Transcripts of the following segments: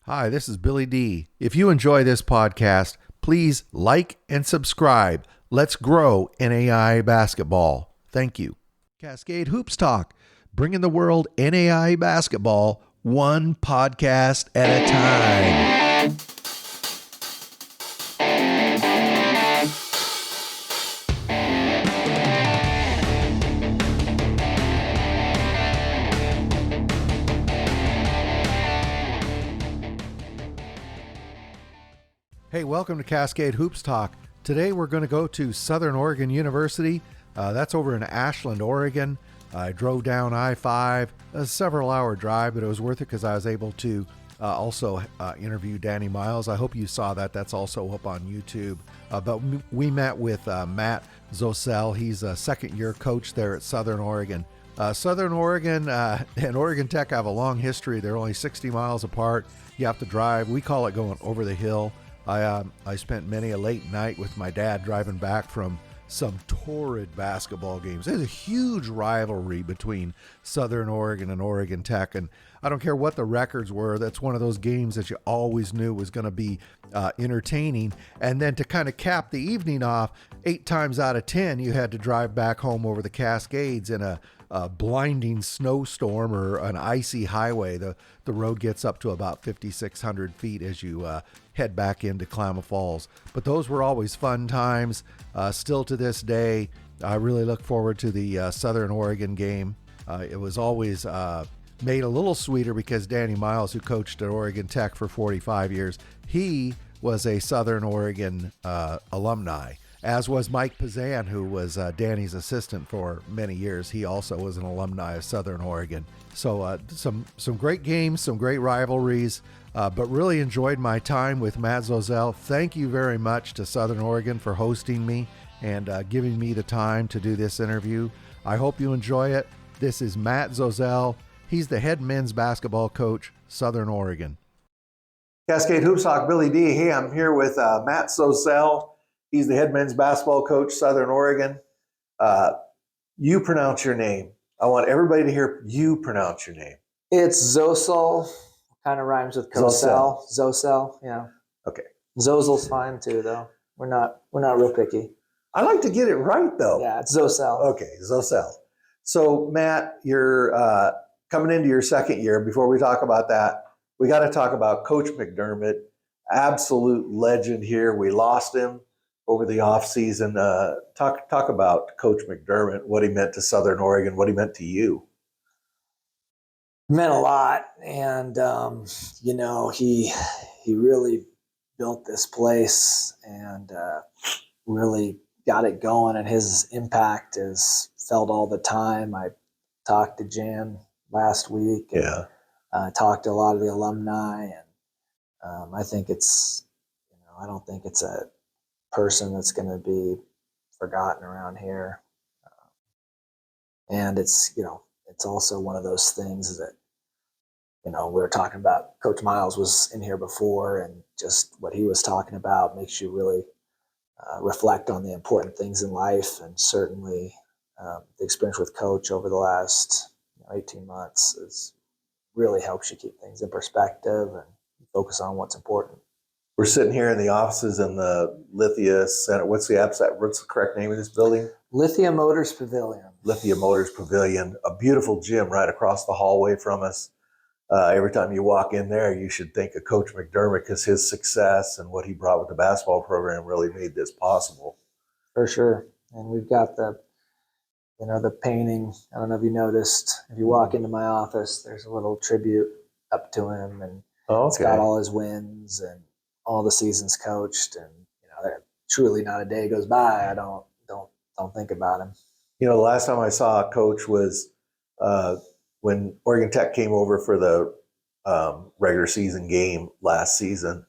Hi, this is Billy D. If you enjoy this podcast, please like and subscribe. Let's grow NAI basketball. Thank you. Cascade Hoops Talk, bringing the world NAI basketball one podcast at a time. Hey, welcome to Cascade Hoops Talk. Today we're going to go to Southern Oregon University. That's over in Ashland, Oregon. I drove down I-5, a several-hour drive, but it was worth it because I was able to also interview Danny Miles. I hope you saw that. That's also up on YouTube. But we met with Matt Zosel. He's a second-year coach there at Southern Oregon. Southern Oregon and Oregon Tech have a long history. They're only 60 miles apart. You have to drive. We call it going over the hill. I spent many a late night with my dad driving back from some torrid basketball games. There's a huge rivalry between Southern Oregon and Oregon Tech, and I don't care what the records were. That's one of those games that you always knew was going to be entertaining. And then to kind of cap the evening off, 8 times out of 10, you had to drive back home over the Cascades in a blinding snowstorm or an icy highway. The road gets up to about 5,600 feet as you head back into Klamath Falls. But those were always fun times. Still to this day, I really look forward to the Southern Oregon game. It was always made a little sweeter because Danny Miles, who coached at Oregon Tech for 45 years, he was a Southern Oregon alumni, as was Mike Pazan, who was Danny's assistant for many years. He also was an alumni of Southern Oregon. So some great games, some great rivalries, but really enjoyed my time with Matt Zosel. Thank you very much to Southern Oregon for hosting me and giving me the time to do this interview. I hope you enjoy it. This is Matt Zosel. He's the head men's basketball coach, Southern Oregon. Cascade Hoops Talk, Billy D. Hey, I'm here with Matt Zosel. He's the head men's basketball coach, Southern Oregon. You pronounce your name. I want everybody to hear you pronounce your name. It's Zosel. Kind of rhymes with Cosell. Zosel, yeah. Okay. Zosel's fine too, though. We're not real picky. I like to get it right, though. Yeah, it's Zosel. Okay, Zosel. So, Matt, you're coming into your second year. Before we talk about that, we got to talk about Coach McDermott, absolute legend here. We lost him over the offseason. Talk about Coach McDermott, what he meant to Southern Oregon, what he meant to you. Meant a lot, and he really built this place and really got it going, and his impact is felt all the time. I talked to Jan last week. Yeah. I talked to a lot of the alumni, and I think it's, I don't think it's a person that's going to be forgotten around here. And it's also one of those things that, we were talking about. Coach Miles was in here before, and just what he was talking about makes you really reflect on the important things in life. And certainly the experience with Coach over the last 18 months has really helps you keep things in perspective and focus on what's important. We're sitting here in the offices in the Lithia Center. What's the correct name of this building? Lithia Motors Pavilion. Lithia Motors Pavilion, a beautiful gym right across the hallway from us. Every time you walk in there, you should think of Coach McDermott because his success and what he brought with the basketball program really made this possible. For sure. And we've got the painting. I don't know if you noticed, if you walk into my office, there's a little tribute up to him, and It's got all his wins and all the seasons coached. And, truly not a day goes by I don't think about him. The last time I saw a coach was when Oregon Tech came over for the regular season game last season.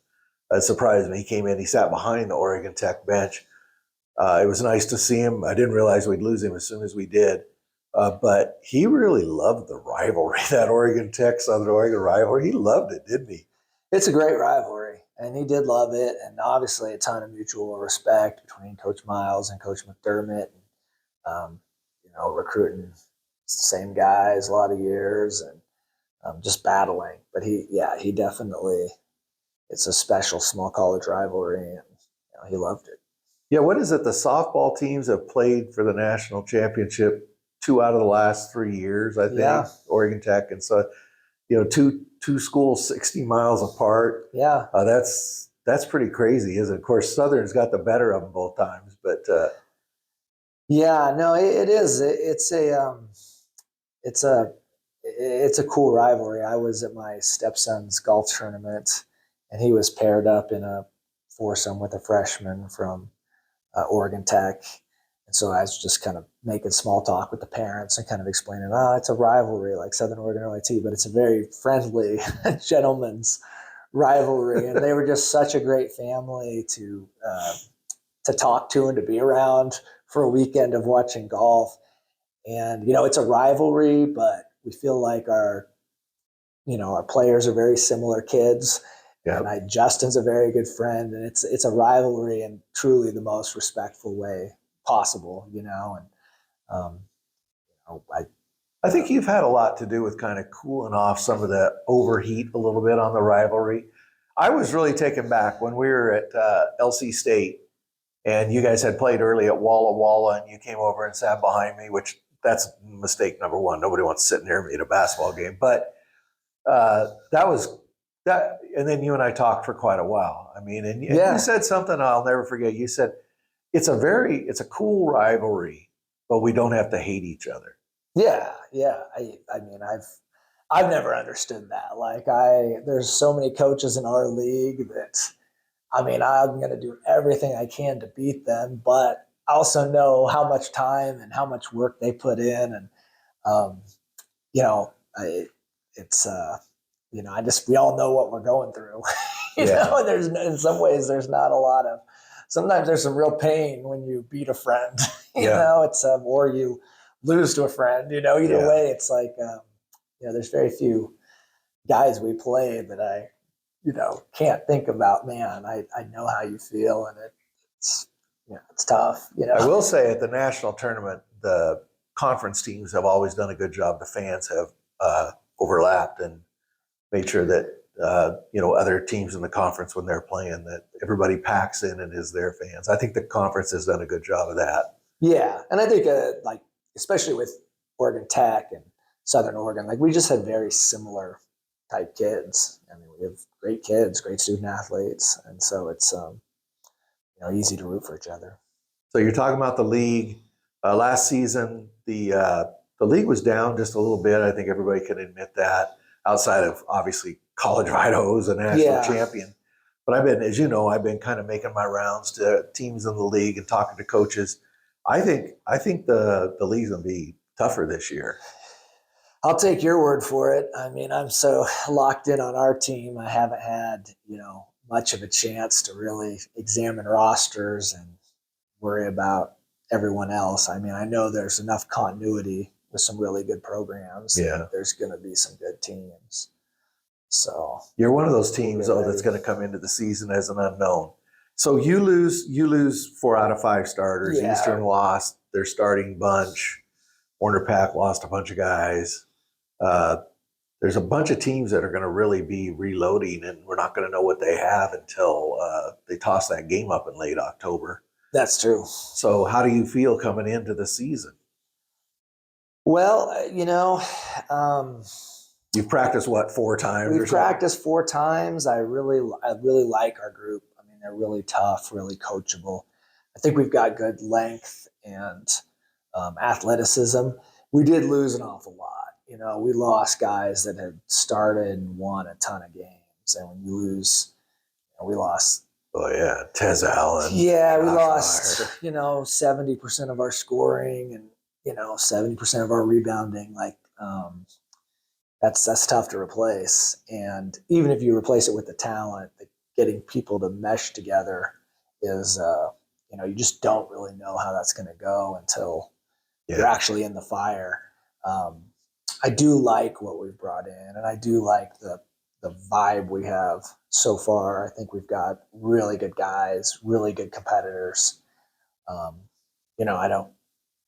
It surprised me. He came in, he sat behind the Oregon Tech bench. It was nice to see him. I didn't realize we'd lose him as soon as we did. But he really loved the rivalry, that Oregon Tech, Southern Oregon rivalry. He loved it, didn't he? It's a great rivalry, and he did love it. And obviously a ton of mutual respect between Coach Miles and Coach McDermott. Recruiting the same guys a lot of years, and just battling. But he definitely, it's a special small college rivalry, and he loved it. Yeah, what is it? The softball teams have played for the national championship 2 out of the last 3 years, I think. Yeah. Oregon Tech, and so two schools 60 miles apart. Yeah. That's pretty crazy, isn't it? Of course, Southern's got the better of them both times, but Yeah, no, it is. It's a it's a cool rivalry. I was at my stepson's golf tournament, and he was paired up in a foursome with a freshman from Oregon Tech. And so I was just kind of making small talk with the parents and kind of explaining, it's a rivalry like Southern Oregon OIT, but it's a very friendly gentleman's rivalry. And they were just such a great family to talk to and to be around for a weekend of watching golf. And, it's a rivalry, but we feel like our players are very similar kids. yeah. And Justin's a very good friend, and it's a rivalry in truly the most respectful way possible, and I think you've had a lot to do with kind of cooling off some of the overheat a little bit on the rivalry. I was really taken back when we were at LC State, and you guys had played early at Walla Walla, and you came over and sat behind me, which that's mistake number one. Nobody wants to sit near me at a basketball game, but that was that. And then you and I talked for quite a while. I mean, and you said something I'll never forget. You said it's a cool rivalry, but we don't have to hate each other. Yeah. I mean, I've never understood that. Like, there's so many coaches in our league that, I mean, I'm going to do everything I can to beat them, but I also know how much time and how much work they put in. And, we all know what we're going through, there's, in some ways, there's not a lot of, sometimes there's some real pain when you beat a friend, or you lose to a friend, either way, it's like, there's very few guys we play that I, can't think about, man, I know how you feel, and it's tough, I will say at the national tournament, the conference teams have always done a good job. The fans have overlapped and made sure that other teams in the conference, when they're playing, that everybody packs in and is their fans. I think the conference has done a good job of that. Yeah, and I think especially with Oregon Tech and Southern Oregon, we just had very similar type kids. I mean, we have great kids, great student athletes, and so it's easy to root for each other. So you're talking about the league. Last season, the league was down just a little bit. I think everybody can admit that. Outside of obviously College of Idaho's a national champion, but I've been kind of making my rounds to teams in the league and talking to coaches. I think the league's gonna be tougher this year. I'll take your word for it. I mean, I'm so locked in on our team. I haven't had, much of a chance to really examine rosters and worry about everyone else. I mean, I know there's enough continuity with some really good programs. Yeah. There's going to be some good teams. So you're one of those teams, that's going to come into the season as an unknown. So you lose 4 out of 5 starters. Yeah. Eastern lost their starting bunch. Warner Pack lost a bunch of guys. There's a bunch of teams that are going to really be reloading, and we're not going to know what they have until they toss that game up in late October. That's true. So how do you feel coming into the season? Well, you've practiced 4 times? We've practiced 4 times. I really like our group. I mean, they're really tough, really coachable. I think we've got good length and athleticism. We did lose an awful lot. We lost guys that had started and won a ton of games. And when you lose, we lost. Oh, yeah. Tez Allen. Yeah, we lost, 70% of our scoring and, 70% of our rebounding. That's tough to replace. And even if you replace it with the talent, getting people to mesh together is, you just don't really know how that's going to go until you're actually in the fire. I do like what we've brought in, and I do like the vibe we have so far. I think we've got really good guys, really good competitors. I don't.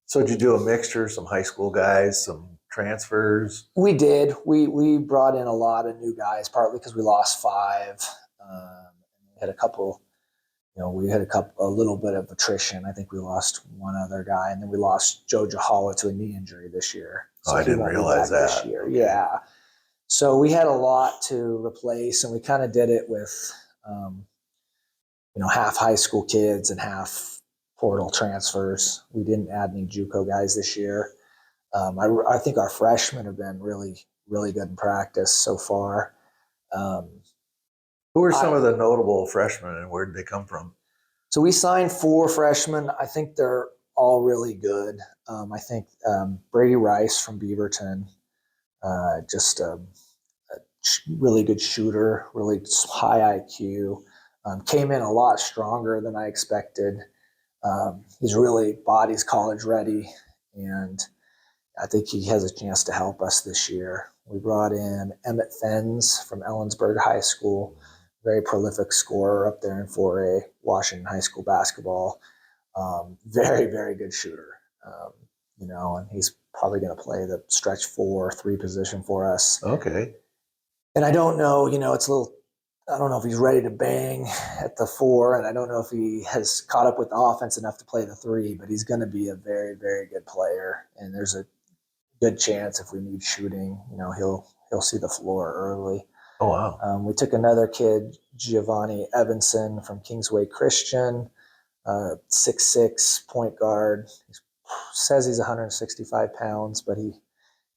So did you do a mixture, some high school guys, some transfers? We did. We brought in a lot of new guys, partly because we lost 5. We had a couple. We had a little bit of attrition. I think we lost one other guy, and then we lost Joe Jahala to a knee injury this year. So I didn't realize that this year. Okay. Yeah. So we had a lot to replace, and we kind of did it with, half high school kids and half portal transfers. We didn't add any JUCO guys this year. I think our freshmen have been really, really good in practice so far. Who are some of the notable freshmen, and where did they come from? So we signed 4 freshmen. I think they're all really good. I think Brady Rice from Beaverton, just a really good shooter, really high IQ, came in a lot stronger than I expected. He's really body's college ready, and I think he has a chance to help us this year. We brought in Emmett Fens from Ellensburg High School, very prolific scorer up there in 4A, Washington High School basketball. Very, very good shooter. And he's probably going to play the stretch 4-3 position for us. Okay. And I don't know, I don't know if he's ready to bang at the 4, and I don't know if he has caught up with the offense enough to play the 3, but he's going to be a very, very good player. And there's a good chance if we need shooting, he'll see the floor early. Oh, wow. We took another kid, Giovanni Evanson from Kingsway Christian, 6'6" point guard. He says he's 165 pounds, but he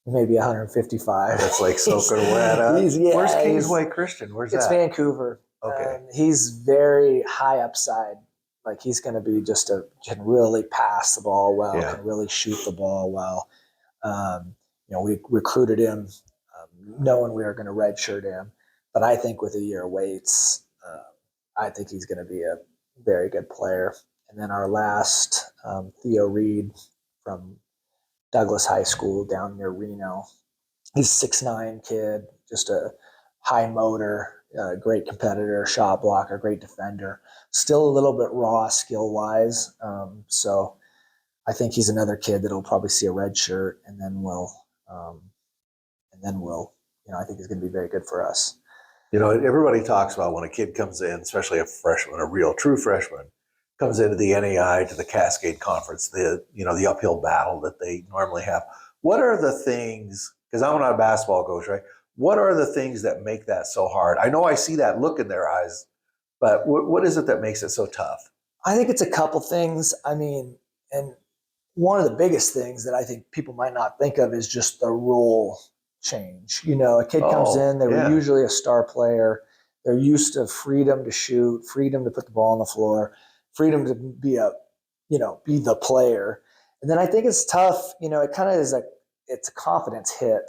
may be 155. That's like soaking wet. Where's Kingsway Christian? Where's that? It's Vancouver. Okay. He's very high upside. Like, he's going to be can really pass the ball well, can really shoot the ball well. We recruited him knowing we were going to redshirt him. But I think with a year waits, I think he's going to be a very good player. And then our last, Theo Reed from Douglas High School down near Reno. He's a 6'9" kid, just a high motor, great competitor, shot blocker, great defender. Still a little bit raw skill-wise. So I think he's another kid that'll probably see a red shirt, and then I think he's going to be very good for us. Everybody talks about when a kid comes in, especially a freshman, a real true freshman, comes into the NAI to the Cascade Conference, the uphill battle that they normally have. What are the things, because I'm not a basketball coach, right? What are the things that make that so hard? I know I see that look in their eyes, but what is it that makes it so tough? I think it's a couple things. And one of the biggest things that I think people might not think of is just the role change. A kid comes in, they were usually a star player. They're used to freedom to shoot, freedom to put the ball on the floor, freedom to be be the player. And then I think it's tough, it kind of is it's a confidence hit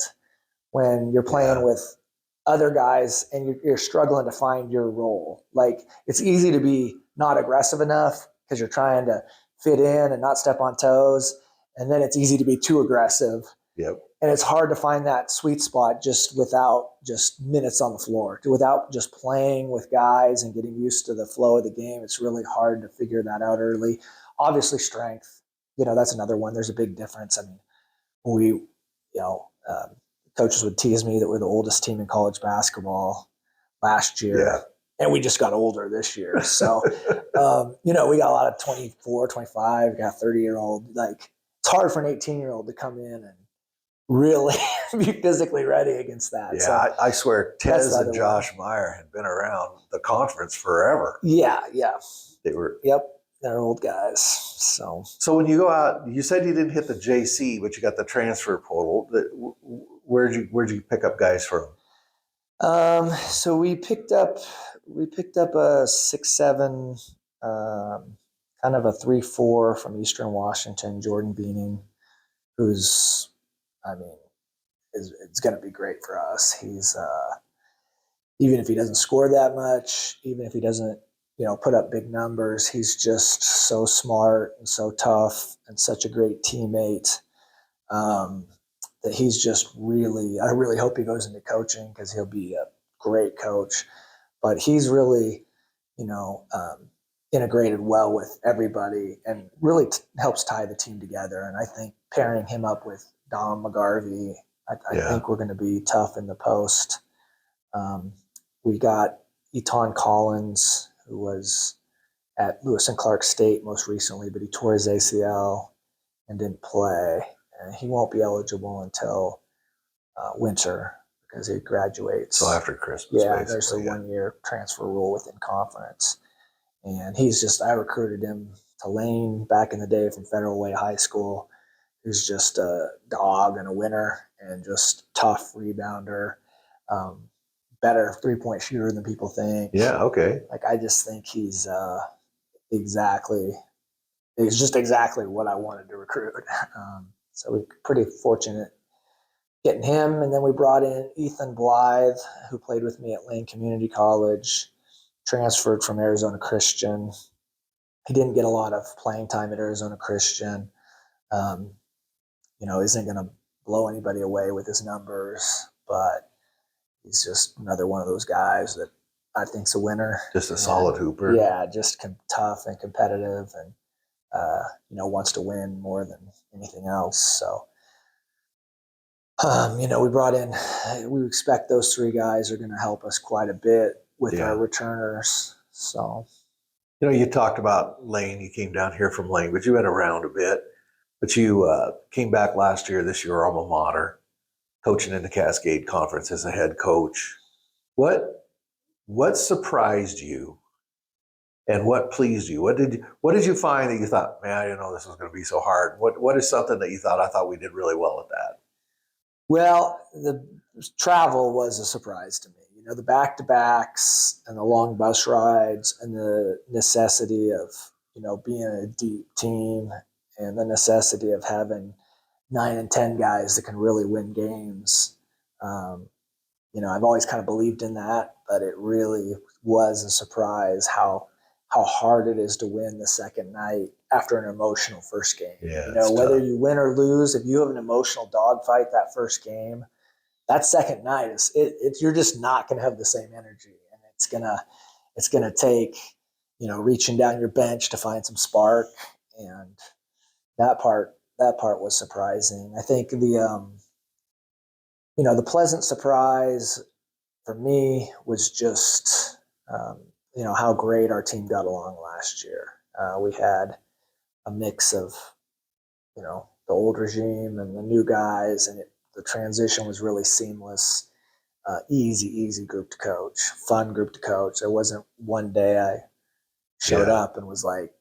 when you're playing with other guys and you're struggling to find your role. Like, it's easy to be not aggressive enough because you're trying to fit in and not step on toes. And then it's easy to be too aggressive. Yep. And it's hard to find that sweet spot just without just minutes on the floor, without just playing with guys and getting used to the flow of the game. It's really hard to figure that out early. Obviously, strength, that's another one. There's a big difference. Coaches would tease me that we're the oldest team in college basketball last year, and we just got older this year. So, we got a lot of 24, 25, we got 30-year-old. Like, it's hard for an 18-year-old to come in and really be physically ready against that. Yeah, so I swear Tez and Josh Meyer had been around the conference forever. Yeah. They were. Yep, they're old guys. So when you go out, you said you didn't hit the JC, but you got the transfer portal. Where'd you pick up guys from? So we picked up a 6'7", kind of a 3'4" from Eastern Washington, Jordan Beaning, who's, it's going to be great for us. He's even if he doesn't score that much, even if he doesn't, put up big numbers, he's just so smart and so tough and such a great teammate. That he's just really, I really hope he goes into coaching because he'll be a great coach. But he's really, integrated well with everybody and really helps tie the team together. And I think pairing him up with Don McGarvey. I think we're going to be tough in the post. We got Eton Collins, who was at Lewis and Clark State most recently, but he tore his ACL and didn't play. And he won't be eligible until winter because he graduates. So after Christmas, yeah, there's a 1-year transfer rule within conference. And I recruited him to Lane back in the day from Federal Way High School. He's just a dog and a winner and just tough rebounder, better 3-point shooter than people think. Yeah, okay. Like, I just think he's just exactly what I wanted to recruit. So we're pretty fortunate getting him. And then we brought in Ethan Blythe, who played with me at Lane Community College, transferred from Arizona Christian. He didn't get a lot of playing time at Arizona Christian. Isn't going to blow anybody away with his numbers, but he's just another one of those guys that I think's a winner. Just a solid hooper. Yeah, just tough and competitive, and wants to win more than anything else. So, we brought in. We expect those 3 guys are going to help us quite a bit with our returners. So, you talked about Lane. You came down here from Lane, but you've been around a bit. But you came back last year, this year, alma mater, coaching in the Cascade Conference as a head coach. What surprised you, and what pleased you? What did you find that you thought, man, I didn't know this was going to be so hard? What is something that you thought, I thought we did really well at that? Well, the travel was a surprise to me. The back-to-backs and the long bus rides and the necessity of being a deep team, and the necessity of having 9 and 10 guys that can really win games. I've always kind of believed in that, but it really was a surprise how hard it is to win the second night after an emotional first game. Yeah, whether tough. you win or lose, if you have an emotional dogfight that first game, that second night you're just not going to have the same energy, and it's gonna take reaching down your bench to find some spark. And that part was surprising. I think the pleasant surprise for me was just how great our team got along last year. We had a mix of the old regime and the new guys, and the transition was really seamless. Easy group to coach, fun group to coach. There wasn't one day I showed up and was like,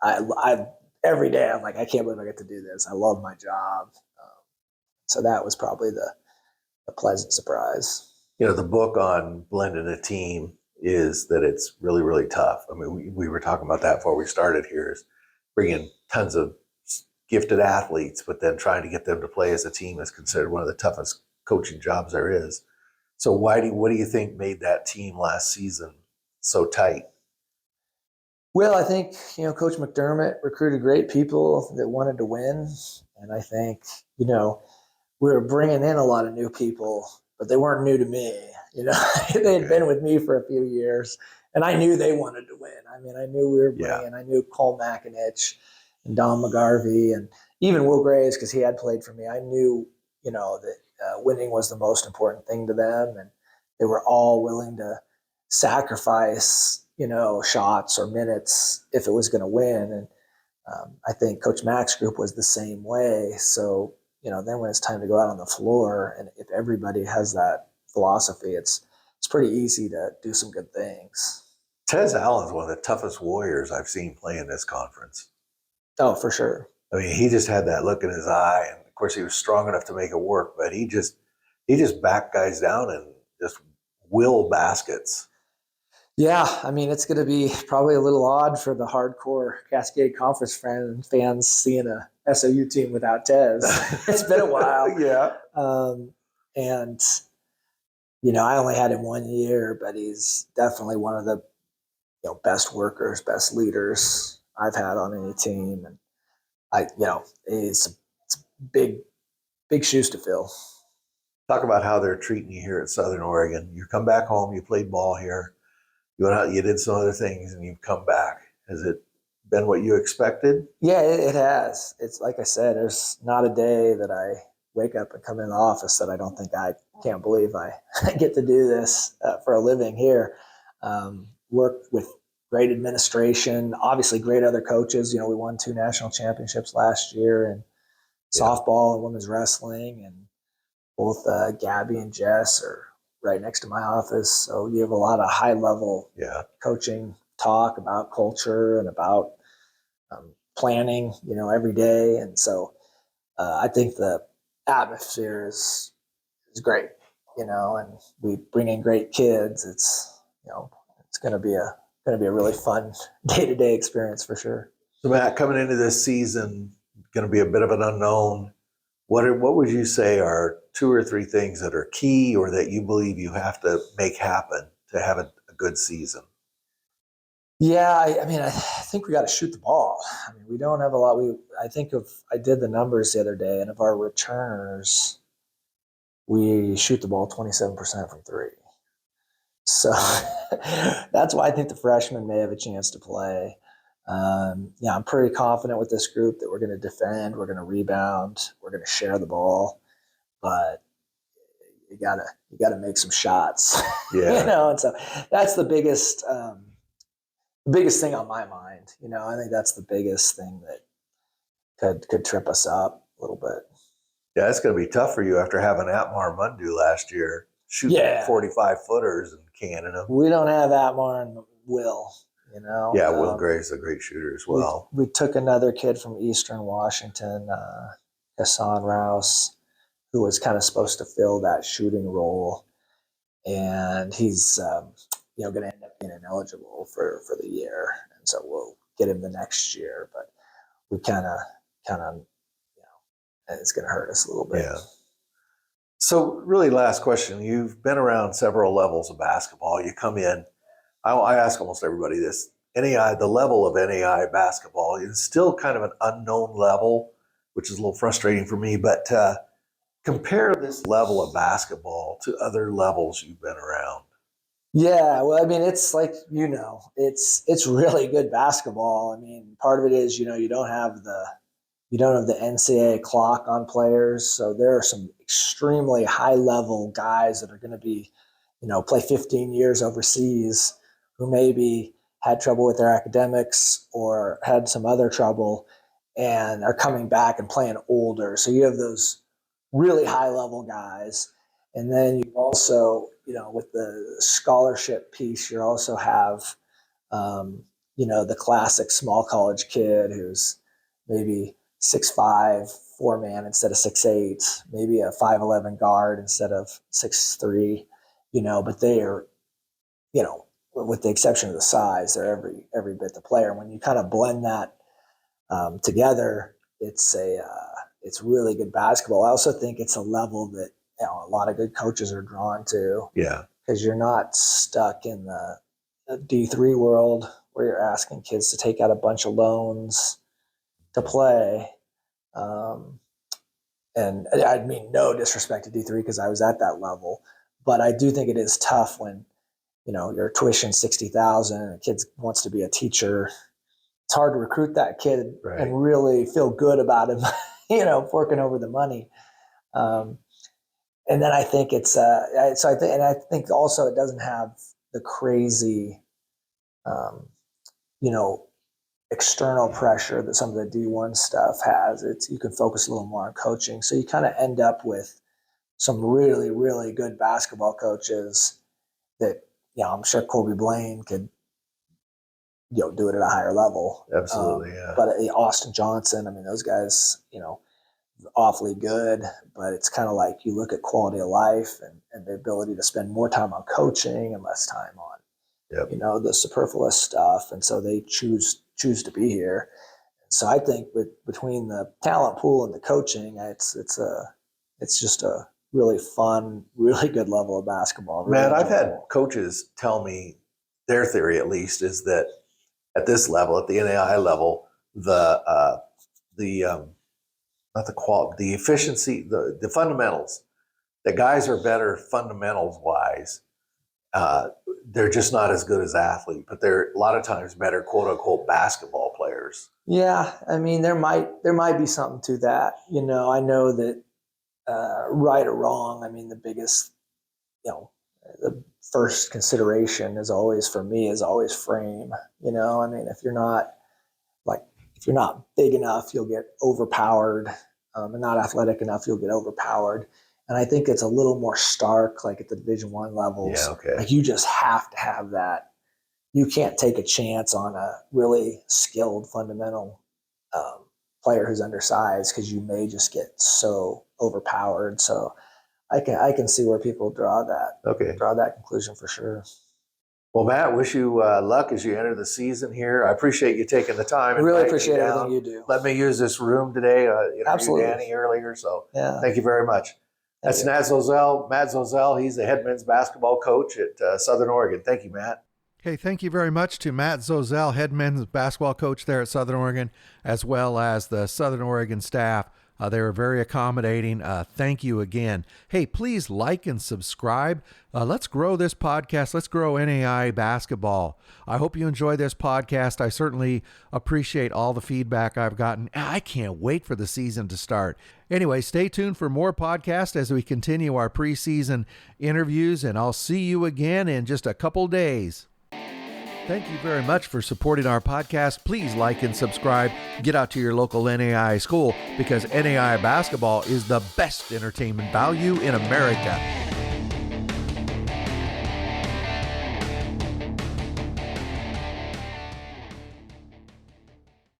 I every day I'm like, I can't believe I get to do this. I love my job. So that was probably the pleasant surprise. The book on blending a team is that it's really, really tough. I mean, we were talking about that before we started here, is bringing tons of gifted athletes, but then trying to get them to play as a team is considered one of the toughest coaching jobs there is. So what do you think made that team last season so tight? Well, I think, Coach McDermott recruited great people that wanted to win. And I think, we were bringing in a lot of new people, but they weren't new to me. They had been with me for a few years, and I knew they wanted to win. I mean, I knew we were bringing, I knew Cole McInich and Don McGarvey and even Will Graves, because he had played for me. I knew, that winning was the most important thing to them, and they were all willing to sacrifice, shots or minutes if it was going to win. And I think Coach Mack's group was the same way. So, then when it's time to go out on the floor, and if everybody has that philosophy, it's pretty easy to do some good things. Tez Allen's one of the toughest warriors I've seen play in this conference. Oh, for sure. I mean, he just had that look in his eye, and of course he was strong enough to make it work, but he just backed guys down and just will baskets. Yeah, I mean, it's going to be probably a little odd for the hardcore Cascade Conference fans seeing a SOU team without Tez. It's been a while. Yeah. And, I only had him 1 year, but he's definitely one of the best workers, best leaders I've had on any team. And it's big shoes to fill. Talk about how they're treating you here at Southern Oregon. You come back home, you played ball here. You went out, you did some other things, and you've come back. Has it been what you expected? Yeah, it has. It's like I said, there's not a day that I wake up and come in the office that I don't think I can't believe I get to do this for a living here. Work with great administration, obviously great other coaches. We won 2 national championships last year in softball and women's wrestling, and both Gabby and Jess are right next to my office. So you have a lot of high level coaching talk about culture and about planning, every day. And so I think the atmosphere is great, and we bring in great kids. It's going to be a really fun day-to-day experience for sure. So Matt, coming into this season, going to be a bit of an unknown. What would you say are 2 or 3 things that are key or that you believe you have to make happen to have a good season? Yeah, I think we got to shoot the ball. We don't have a lot. I did the numbers the other day, and of our returners, we shoot the ball 27% from 3. So that's why I think the freshmen may have a chance to play. I'm pretty confident with this group that we're going to defend, we're going to rebound, we're going to share the ball, but you gotta make some shots. Yeah. And so that's the biggest thing on my mind. I think that's the biggest thing that could trip us up a little bit. Yeah, it's going to be tough for you after having Atmar Mundu last year shooting 45-footers and canning them. We don't have Atmar and Will. Yeah, Will Gray's a great shooter as well. We took another kid from Eastern Washington, Hassan Rouse, who was kind of supposed to fill that shooting role, and he's going to end up being ineligible for the year, and so we'll get him the next year. But we kind of it's going to hurt us a little bit. Yeah. So really, last question. You've been around several levels of basketball. You come in. I ask almost everybody this. The level of NAI basketball is still kind of an unknown level, which is a little frustrating for me. But compare this level of basketball to other levels you've been around. Yeah, well, it's like it's really good basketball. Part of it is you don't have the NCAA clock on players, so there are some extremely high level guys that are going to be play 15 years overseas who maybe had trouble with their academics or had some other trouble and are coming back and playing older. So you have those really high level guys. And then you also, with the scholarship piece, you also have, the classic small college kid who's maybe 6'5", 4-man instead of 6'8", maybe a 5'11" guard instead of 6'3", but they are, with the exception of the size, they're every bit the player. And when you kind of blend that together, it's really good basketball. I also think it's a level that a lot of good coaches are drawn to. Yeah, because you're not stuck in the D3 world where you're asking kids to take out a bunch of loans to play. And I mean no disrespect to D3 because I was at that level, but I do think it is tough when your tuition $60,000 and a kid wants to be a teacher. It's hard to recruit that kid and really feel good about him, forking over the money. And then I think it's I think also it doesn't have the crazy, external pressure that some of the D1 stuff has. You can focus a little more on coaching, so you kind of end up with some really, really good basketball coaches that I'm sure Colby Blaine could do it at a higher level. Absolutely, yeah. But Austin Johnson, those guys, awfully good, but it's kind of like you look at quality of life and the ability to spend more time on coaching and less time on the superfluous stuff, and so they choose to be here. So I think between the talent pool and the coaching, it's just a really fun, really good level of basketball. Really Man, I've had coaches tell me their theory, at least, is that at this level, at the NAI level, the efficiency, the fundamentals, the guys are better fundamentals wise. They're just not as good as athletes, but they're a lot of times better quote unquote basketball players. years. Yeah, I mean, there might be something to that. I know that right or wrong. I mean, the biggest, the first consideration is always for me is always frame. I mean, if you're not big enough, you'll get overpowered, and not athletic enough, you'll get overpowered. And I think it's a little more stark, like at the Division I levels. Yeah, okay. Like you just have to have that. You can't take a chance on a really skilled fundamental player who's undersized because you may just get so overpowered. So I can see where people draw that conclusion for sure. Well, Matt, wish you luck as you enter the season here. I appreciate you taking the time. I really appreciate everything you do. Let me use this room today. Absolutely. Danny earlier, so yeah. Thank you very much. That's Matt Zosel. He's the head men's basketball coach at Southern Oregon. Thank you, Matt. Hey, thank you very much to Matt Zosel, head men's basketball coach there at Southern Oregon, as well as the Southern Oregon staff. They were very accommodating. Thank you again. Hey, please like and subscribe. Let's grow this podcast. Let's grow NAI basketball. I hope you enjoy this podcast. I certainly appreciate all the feedback I've gotten. I can't wait for the season to start. Anyway, stay tuned for more podcasts as we continue our preseason interviews, and I'll see you again in just a couple days. Thank you very much for supporting our podcast. Please like and subscribe. Get out to your local NAI school because NAI basketball is the best entertainment value in America.